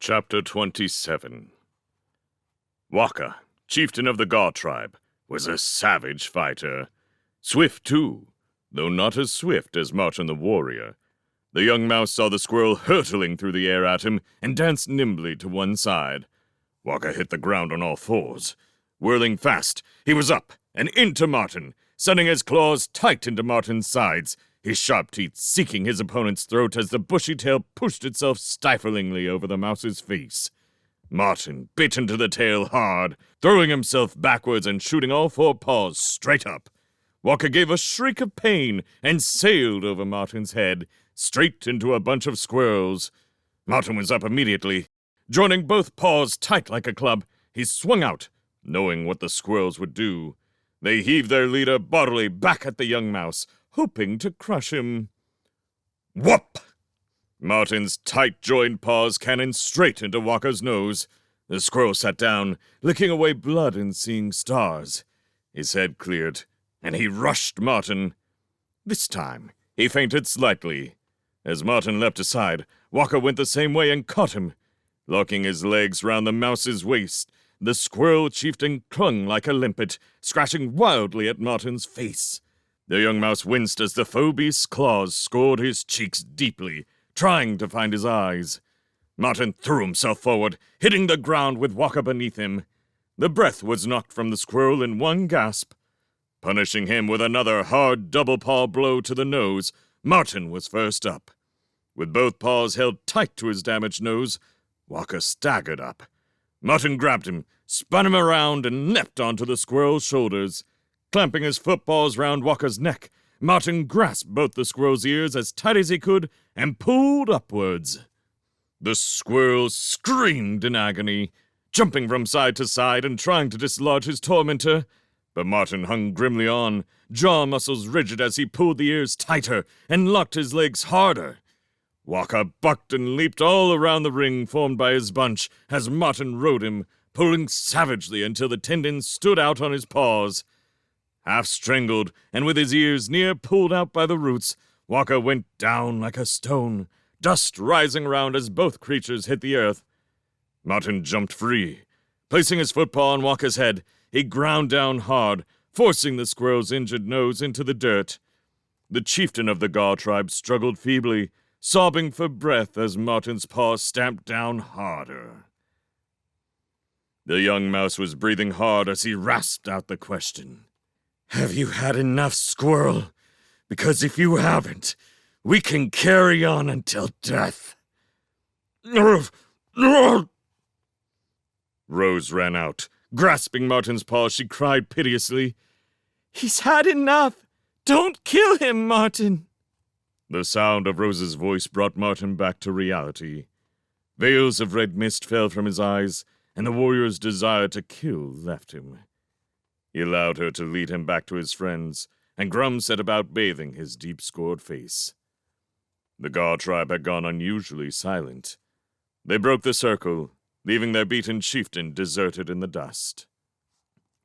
Chapter 27. Waka, chieftain of the Gaw tribe, was a savage fighter. Swift, too, though not as swift as Martin the warrior. The young mouse saw the squirrel hurtling through the air at him and danced nimbly to one side. Waka hit the ground on all fours. Whirling fast, he was up and into Martin, setting his claws tight into Martin's sides, his sharp teeth seeking his opponent's throat as the bushy tail pushed itself stiflingly over the mouse's face. Martin bit into the tail hard, throwing himself backwards and shooting all four paws straight up. Waka gave a shriek of pain and sailed over Martin's head, straight into a bunch of squirrels. Martin was up immediately. Joining both paws tight like a club, he swung out, knowing what the squirrels would do. They heaved their leader bodily back at the young mouse, hoping to crush him. Whoop! Martin's tight-joined paws cannoned straight into Waka's nose. The squirrel sat down, licking away blood and seeing stars. His head cleared, and he rushed Martin. This time, he feinted slightly. As Martin leapt aside, Waka went the same way and caught him. Locking his legs round the mouse's waist, the squirrel chieftain clung like a limpet, scratching wildly at Martin's face. The young mouse winced as the foe beast's claws scored his cheeks deeply, trying to find his eyes. Martin threw himself forward, hitting the ground with Waka beneath him. The breath was knocked from the squirrel in one gasp. Punishing him with another hard double-paw blow to the nose, Martin was first up. With both paws held tight to his damaged nose, Waka staggered up. Martin grabbed him, spun him around, and leapt onto the squirrel's shoulders. Clamping his footpaws round Waka's neck, Martin grasped both the squirrel's ears as tight as he could and pulled upwards. The squirrel screamed in agony, jumping from side to side and trying to dislodge his tormentor. But Martin hung grimly on, jaw muscles rigid as he pulled the ears tighter and locked his legs harder. Waka bucked and leaped all around the ring formed by his bunch as Martin rode him, pulling savagely until the tendons stood out on his paws. Half strangled, and with his ears near pulled out by the roots, Waka went down like a stone, dust rising round as both creatures hit the earth. Martin jumped free. Placing his footpaw on Waka's head, he ground down hard, forcing the squirrel's injured nose into the dirt. The chieftain of the Gaw tribe struggled feebly, sobbing for breath as Martin's paw stamped down harder. The young mouse was breathing hard as he rasped out the question. "Have you had enough, squirrel? Because if you haven't, we can carry on until death." Rose ran out. Grasping Martin's paw, she cried piteously, "He's had enough! Don't kill him, Martin!" The sound of Rose's voice brought Martin back to reality. Veils of red mist fell from his eyes, and the warrior's desire to kill left him. He allowed her to lead him back to his friends, and Grum set about bathing his deep-scored face. The Gaw tribe had gone unusually silent. They broke the circle, leaving their beaten chieftain deserted in the dust.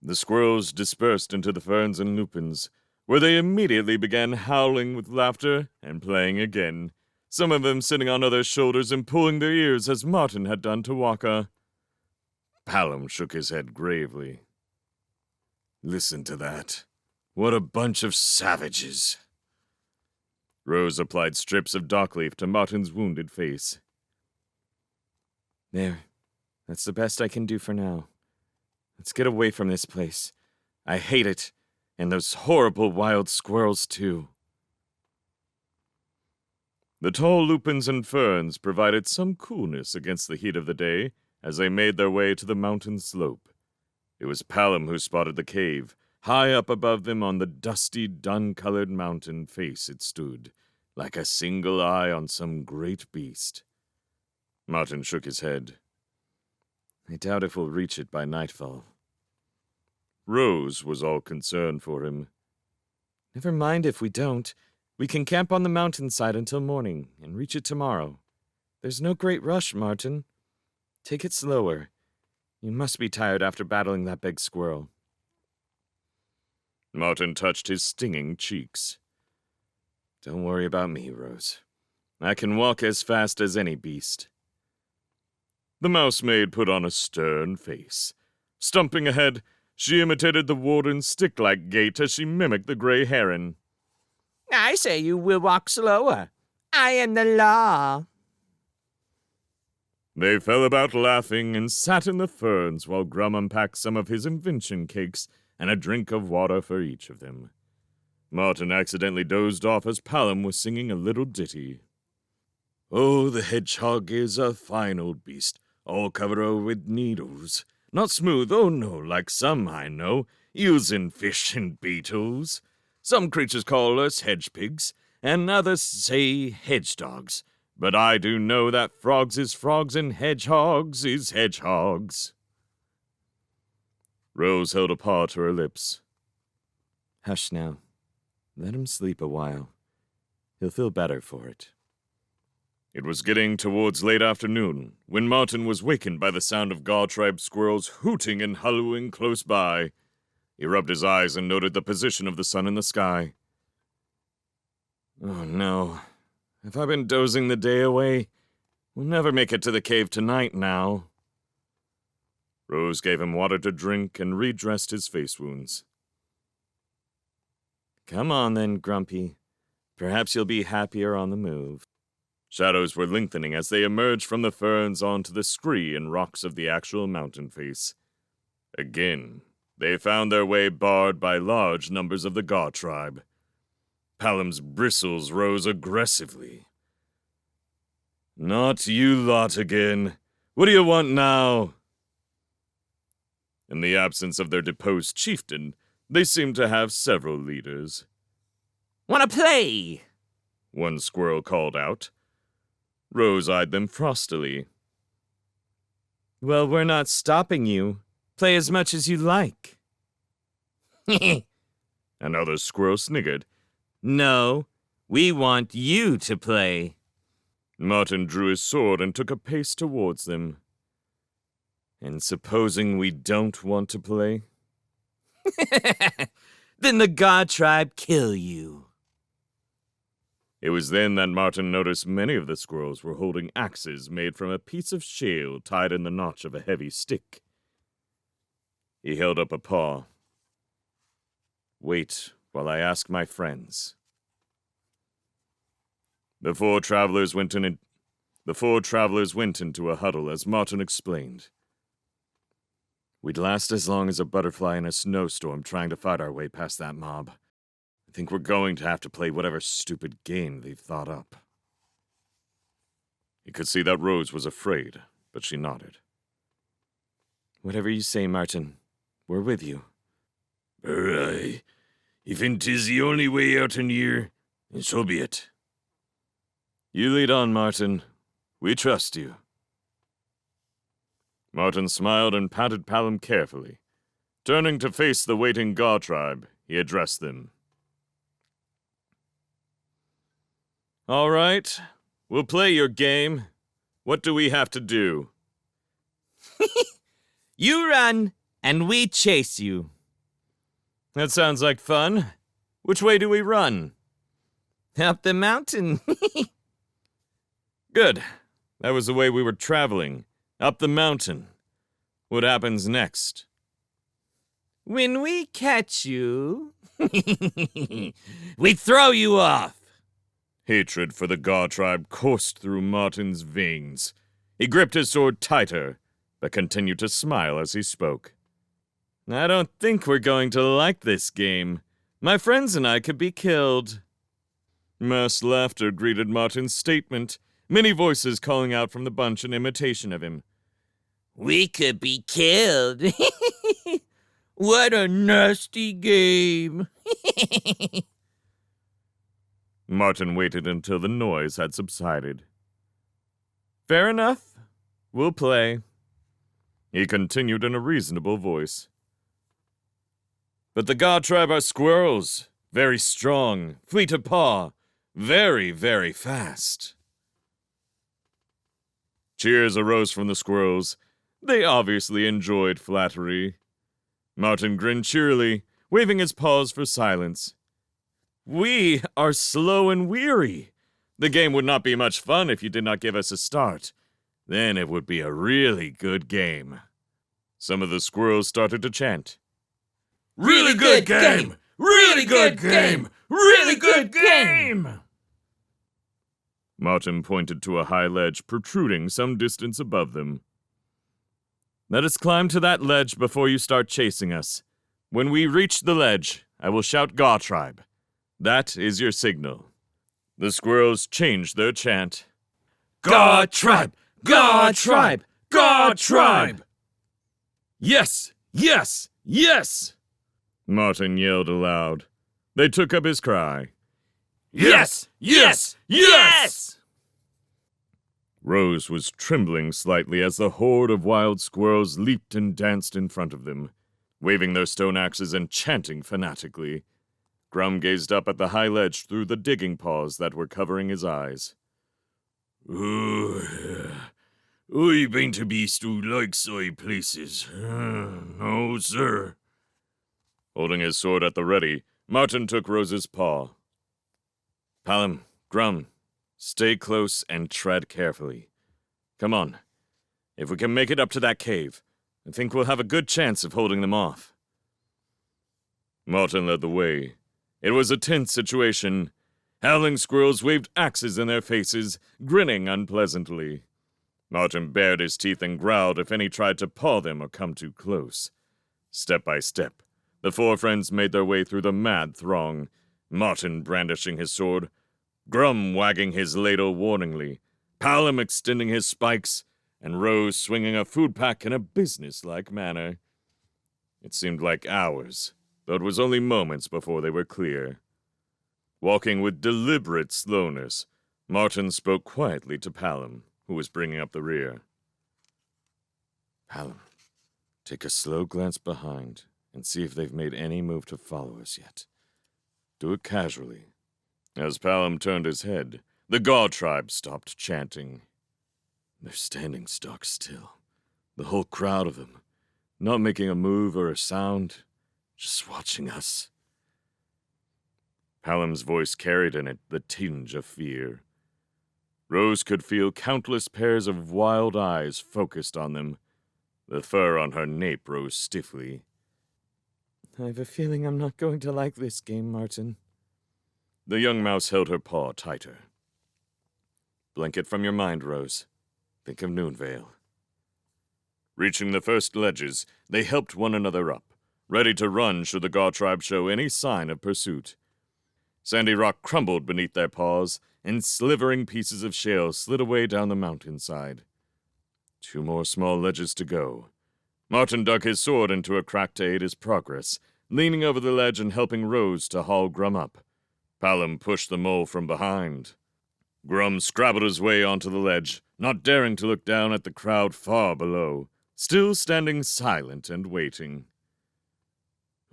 The squirrels dispersed into the ferns and lupins, where they immediately began howling with laughter and playing again, some of them sitting on others' shoulders and pulling their ears as Martin had done to Waka. Palom shook his head gravely. "Listen to that. What a bunch of savages." Rose applied strips of dockleaf to Martin's wounded face. "There. That's the best I can do for now. Let's get away from this place. I hate it, and those horrible wild squirrels, too." The tall lupins and ferns provided some coolness against the heat of the day as they made their way to the mountain slope. It was Palom who spotted the cave. High up above them on the dusty, dun-colored mountain face it stood, like a single eye on some great beast. Martin shook his head. "I doubt if we'll reach it by nightfall." Rose was all concern for him. "Never mind if we don't. We can camp on the mountainside until morning and reach it tomorrow. There's no great rush, Martin. Take it slower. You must be tired after battling that big squirrel." Martin touched his stinging cheeks. "Don't worry about me, Rose. I can walk as fast as any beast." The mousemaid put on a stern face. Stumping ahead, she imitated the warden's stick-like gait as she mimicked the gray heron. I say you will walk slower. I am the law. They fell about laughing and sat in the ferns while Grum unpacked some of his invention cakes and a drink of water for each of them. Martin accidentally dozed off as Palom was singing a little ditty. Oh, the hedgehog is a fine old beast, all covered with needles. Not smooth, oh no, like some I know, eels and fish and beetles. Some creatures call us hedge pigs, and others say hedge dogs. But I do know that frogs is frogs and hedgehogs is hedgehogs. Rose held a paw to her lips. Hush now. Let him sleep a while. He'll feel better for it. It was getting towards late afternoon when Martin was wakened by the sound of Gaw tribe squirrels hooting and hallooing close by. He rubbed his eyes and noted the position of the sun in the sky. Oh no. Have I been dozing the day away? We'll never make it to the cave tonight now. Rose gave him water to drink and redressed his face wounds. Come on then, Grumpy. Perhaps you'll be happier on the move. Shadows were lengthening as they emerged from the ferns onto the scree and rocks of the actual mountain face. Again, they found their way barred by large numbers of the Gaw tribe. Palom's bristles rose aggressively. Not you lot again. What do you want now? In the absence of their deposed chieftain, they seemed to have several leaders. Wanna play? One squirrel called out. Rose eyed them frostily. Well, we're not stopping you. Play as much as you like. Another squirrel sniggered. No, we want you to play. Martin drew his sword and took a pace towards them. And supposing we don't want to play? Then the Gaw tribe kill you. It was then that Martin noticed many of the squirrels were holding axes made from a piece of shale tied in the notch of a heavy stick. He held up a paw. Wait while I ask my friends. The four travelers went into a huddle as Martin explained. We'd last as long as a butterfly in a snowstorm trying to fight our way past that mob. I think we're going to have to play whatever stupid game they've thought up. He could see that Rose was afraid, but she nodded. Whatever you say, Martin. We're with you. Aye. If it is the only way out in here, then so be it. You lead on, Martin. We trust you. Martin smiled and patted Palom carefully. Turning to face the waiting Gaw tribe, he addressed them. All right, we'll play your game. What do we have to do? You run, and we chase you. That sounds like fun. Which way do we run? Up the mountain. Good. That was the way we were traveling. Up the mountain. What happens next? When we catch you, we throw you off. Hatred for the Gaw tribe coursed through Martin's veins. He gripped his sword tighter, but continued to smile as he spoke. I don't think we're going to like this game. My friends and I could be killed. Mass laughter greeted Martin's statement, many voices calling out from the bunch in imitation of him. We could be killed. What a nasty game. Martin waited until the noise had subsided. Fair enough. We'll play. He continued in a reasonable voice. But the Gaw tribe are squirrels. Very strong, fleet of paw, very, very fast. Cheers arose from the squirrels. They obviously enjoyed flattery. Martin grinned cheerily, waving his paws for silence. We are slow and weary. The game would not be much fun if you did not give us a start. Then it would be a really good game. Some of the squirrels started to chant. Really good game! Really good game! Really good game! Martin pointed to a high ledge protruding some distance above them. Let us climb to that ledge before you start chasing us. When we reach the ledge, I will shout Gaw Tribe. That is your signal. The squirrels changed their chant. Gaw Tribe! Gaw Tribe! Gaw Tribe! Yes! Yes! Yes! Martin yelled aloud. They took up his cry. Yes! Yes! Yes! Rose was trembling slightly as the horde of wild squirrels leaped and danced in front of them, waving their stone axes and chanting fanatically. Grum gazed up at the high ledge through the digging paws that were covering his eyes. I been to beast who likes eye places. No, sir. Holding his sword at the ready, Martin took Rose's paw. Palom, Grum, stay close and tread carefully. Come on. If we can make it up to that cave, I think we'll have a good chance of holding them off. Martin led the way. It was a tense situation. Howling squirrels waved axes in their faces, grinning unpleasantly. Martin bared his teeth and growled if any tried to paw them or come too close. Step by step, the four friends made their way through the mad throng, Martin brandishing his sword, Grum wagging his ladle warningly, Palom extending his spikes, and Rose swinging a food pack in a businesslike manner. It seemed like hours, though it was only moments before they were clear. Walking with deliberate slowness, Martin spoke quietly to Palom, who was bringing up the rear. Palom, take a slow glance behind and see if they've made any move to follow us yet. Do it casually. As Palom turned his head, the Gaw Tribe stopped chanting. They're standing stock still, the whole crowd of them, not making a move or a sound, just watching us. Palom's voice carried in it the tinge of fear. Rose could feel countless pairs of wild eyes focused on them. The fur on her nape rose stiffly. I have a feeling I'm not going to like this game, Martin. The young mouse held her paw tighter. Blink it from your mind, Rose. Think of Noonvale. Reaching the first ledges, they helped one another up, ready to run should the Gaw Tribe show any sign of pursuit. Sandy rock crumbled beneath their paws, and slivering pieces of shale slid away down the mountainside. 2 more small ledges to go. Martin dug his sword into a crack to aid his progress, leaning over the ledge and helping Rose to haul Grum up. Palom pushed the mole from behind. Grum scrabbled his way onto the ledge, not daring to look down at the crowd far below, still standing silent and waiting.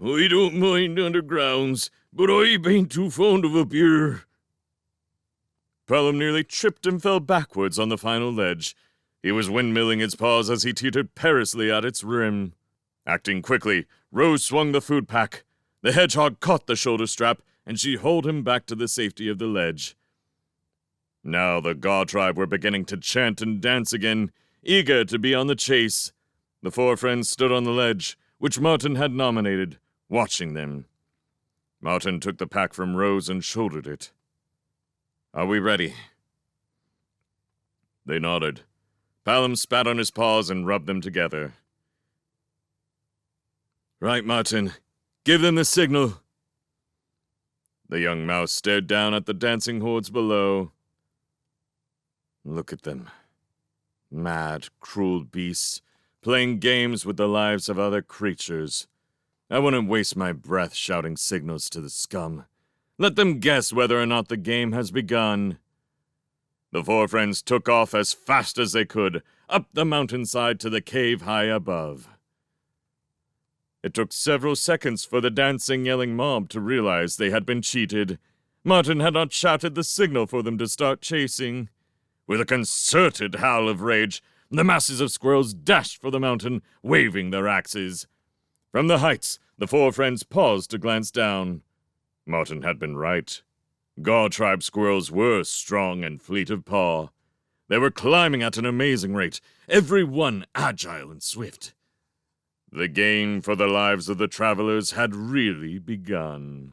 I don't mind undergrounds, but I been too fond of up here. Palom nearly tripped and fell backwards on the final ledge. He was windmilling his paws as he teetered perilously at its rim. Acting quickly, Rose swung the food pack. The hedgehog caught the shoulder strap, and she hauled him back to the safety of the ledge. Now the Gaw Tribe were beginning to chant and dance again, eager to be on the chase. The 4 friends stood on the ledge, which Martin had nominated, watching them. Martin took the pack from Rose and shouldered it. Are we ready? They nodded. Palom spat on his paws and rubbed them together. Right, Martin. Give them the signal. The young mouse stared down at the dancing hordes below. Look at them. Mad, cruel beasts, playing games with the lives of other creatures. I wouldn't waste my breath shouting signals to the scum. Let them guess whether or not the game has begun. The 4 friends took off as fast as they could, up the mountainside to the cave high above. It took several seconds for the dancing, yelling mob to realize they had been cheated. Martin had not shouted the signal for them to start chasing. With a concerted howl of rage, the masses of squirrels dashed for the mountain, waving their axes. From the heights, the 4 friends paused to glance down. Martin had been right. Gaw Tribe squirrels were strong and fleet of paw. They were climbing at an amazing rate, every one agile and swift. The game for the lives of the travelers had really begun.